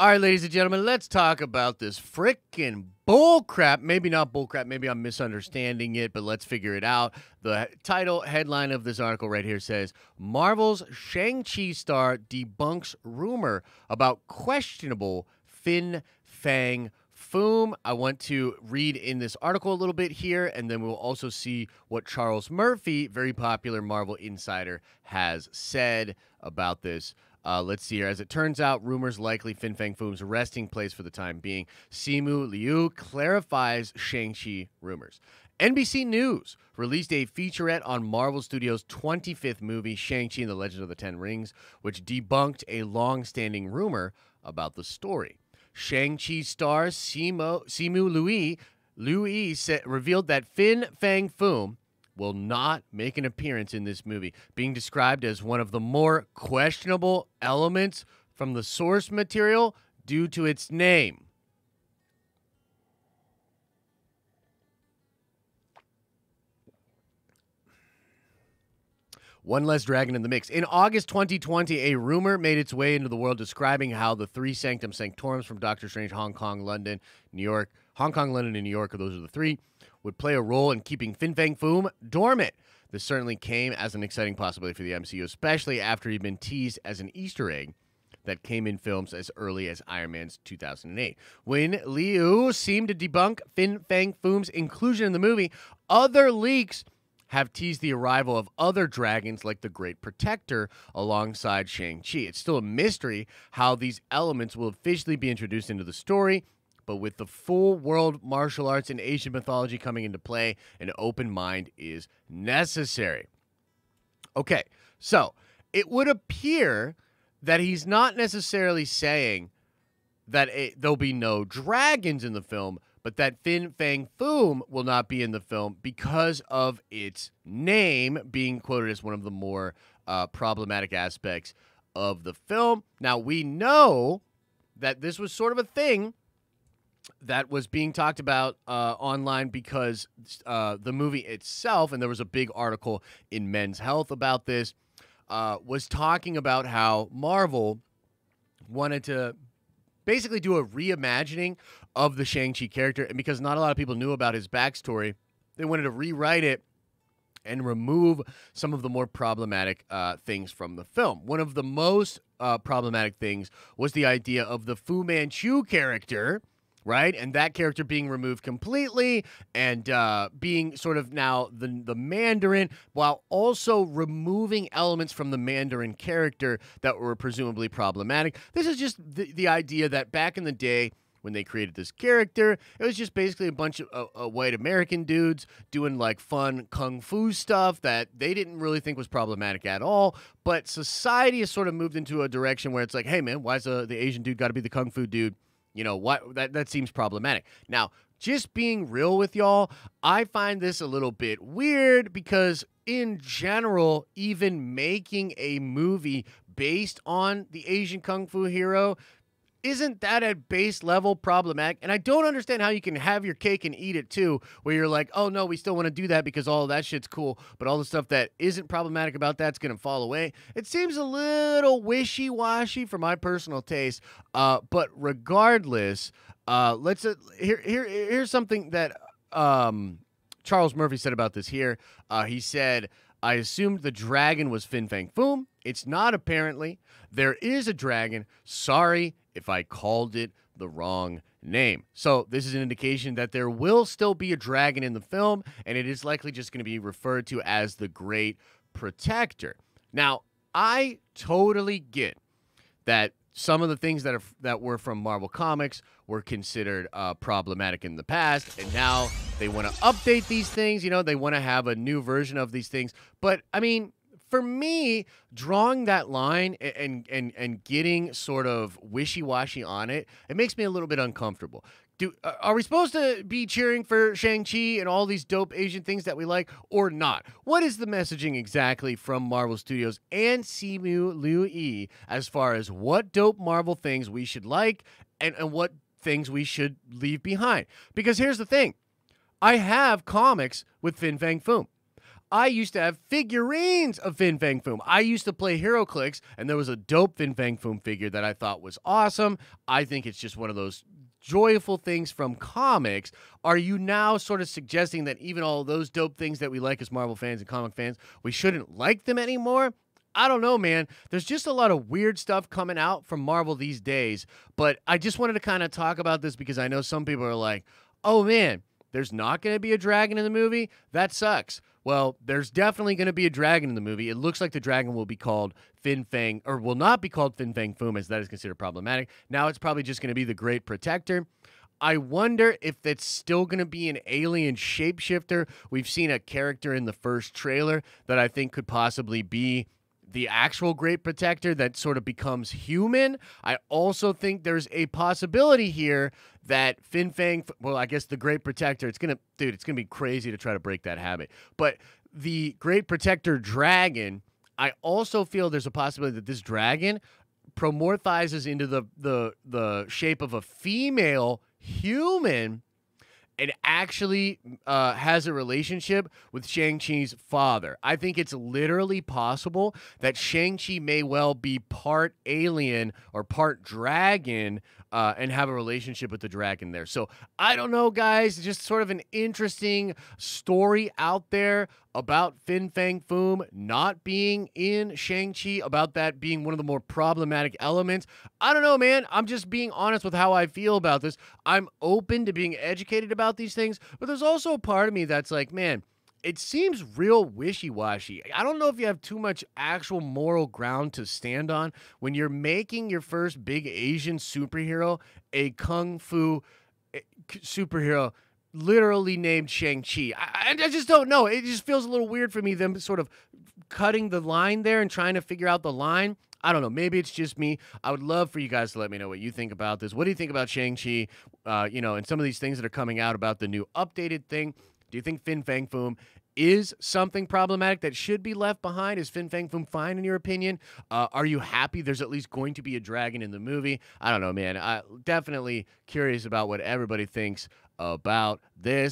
All right, ladies and gentlemen, let's talk about this frickin' bullcrap. Maybe not bullcrap. Maybe I'm misunderstanding it, but let's figure it out. The title headline of this article right here says, Marvel's Shang-Chi star debunks rumor about questionable Fin Fang Foom. I want to read in this article a little bit here, and then we'll also see what Charles Murphy, very popular Marvel insider, has said about this. Let's see here. As it turns out, rumors likely Fin Fang Foom's resting place for the time being. Simu Liu clarifies Shang-Chi rumors. NBC News released a featurette on Marvel Studios' 25th movie, Shang-Chi and the Legend of the Ten Rings, which debunked a long-standing rumor about the story. Shang-Chi star Simu Liu revealed that Fin Fang Foom will not make an appearance in this movie, being described as one of the more questionable elements from the source material due to its name. One less dragon in the mix. In August 2020, a rumor made its way into the world describing how the three Sanctum Sanctorums from Doctor Strange, Hong Kong, London, New York, those are the three, would play a role in keeping Fin Fang Foom dormant. This certainly came as an exciting possibility for the MCU, especially after he'd been teased as an Easter egg that came in films as early as Iron Man's 2008. When Liu seemed to debunk Fin Fang Foom's inclusion in the movie, other leaks have teased the arrival of other dragons like the Great Protector alongside Shang-Chi. It's still a mystery how these elements will officially be introduced into the story, but with the full world martial arts and Asian mythology coming into play, an open mind is necessary. Okay, so it would appear that he's not necessarily saying that there'll be no dragons in the film, but that Fin Fang Foom will not be in the film because of its name being quoted as one of the more problematic aspects of the film. Now, we know that this was sort of a thing that was being talked about online because the movie itself, and there was a big article in Men's Health about this, was talking about how Marvel wanted to basically do a reimagining of the Shang-Chi character, and because not a lot of people knew about his backstory, they wanted to rewrite it and remove some of the more problematic things from the film. One of the most problematic things was the idea of the Fu Manchu character, right? And that character being removed completely and being sort of now the Mandarin, while also removing elements from the Mandarin character that were presumably problematic. This is just the idea that back in the day, when they created this character, it was just basically a bunch of white American dudes doing like fun kung fu stuff that they didn't really think was problematic at all. But society has sort of moved into a direction where it's like, hey man, why's the Asian dude got to be the kung fu dude? You know, what that seems problematic. Now, just being real with y'all, I find this a little bit weird because in general, even making a movie based on the Asian kung fu hero, isn't that at base level problematic? And I don't understand how you can have your cake and eat it too, where you're like, oh no, we still want to do that because all of that shit's cool, but all the stuff that isn't problematic about that's going to fall away. It seems a little wishy-washy for my personal taste, but regardless, here's something that Charles Murphy said about this here. He said, I assumed the dragon was Fin Fang Foom. It's not, apparently. There is a dragon. Sorry if I called it the wrong name. So this is an indication that there will still be a dragon in the film, and it is likely just going to be referred to as the Great Protector. Now, I totally get that some of the things that were from Marvel Comics were considered problematic in the past, and now they want to update these things. You know, they want to have a new version of these things. But, I mean, for me, drawing that line and getting sort of wishy-washy on it, it makes me a little bit uncomfortable. Are we supposed to be cheering for Shang-Chi and all these dope Asian things that we like or not? What is the messaging exactly from Marvel Studios and Simu Liu as far as what dope Marvel things we should like and what things we should leave behind? Because here's the thing. I have comics with Fin Fang Foom. I used to have figurines of Fin Fang Foom. I used to play HeroClix, and there was a dope Fin Fang Foom figure that I thought was awesome. I think it's just one of those joyful things from comics. Are you now sort of suggesting that even all those dope things that we like as Marvel fans and comic fans, we shouldn't like them anymore? I don't know, man. There's just a lot of weird stuff coming out from Marvel these days, but I just wanted to kind of talk about this because I know some people are like, oh man, there's not going to be a dragon in the movie? That sucks. Well, there's definitely going to be a dragon in the movie. It looks like the dragon will be called Fin Fang, or will not be called Fin Fang Foom, as that is considered problematic. Now it's probably just going to be the Great Protector. I wonder if it's still going to be an alien shapeshifter. We've seen a character in the first trailer that I think could possibly be the actual Great Protector that sort of becomes human. I also think there's a possibility here that Fin Fang, well, I guess the Great Protector, it's going to be crazy to try to break that habit. But the Great Protector dragon, I also feel there's a possibility that this dragon promorphizes into the shape of a female human and actually has a relationship with Shang-Chi's father. I think it's literally possible that Shang-Chi may well be part alien or part dragon and have a relationship with the dragon there. So I don't know, guys. Just sort of an interesting story out there about Fin Fang Foom not being in Shang-Chi, about that being one of the more problematic elements. I don't know, man. I'm just being honest with how I feel about this. I'm open to being educated about these things, but there's also a part of me that's like, man, it seems real wishy-washy. I don't know if you have too much actual moral ground to stand on when you're making your first big Asian superhero a kung fu superhero literally named Shang-Chi. I just don't know. It just feels a little weird for me, them sort of cutting the line there and trying to figure out the line. I don't know. Maybe it's just me. I would love for you guys to let me know what you think about this. What do you think about Shang-Chi, and some of these things that are coming out about the new updated thing? Do you think Fin Fang Foom is something problematic that should be left behind? Is Fin Fang Foom fine in your opinion? Are you happy there's at least going to be a dragon in the movie? I don't know, man. I'm definitely curious about what everybody thinks about this.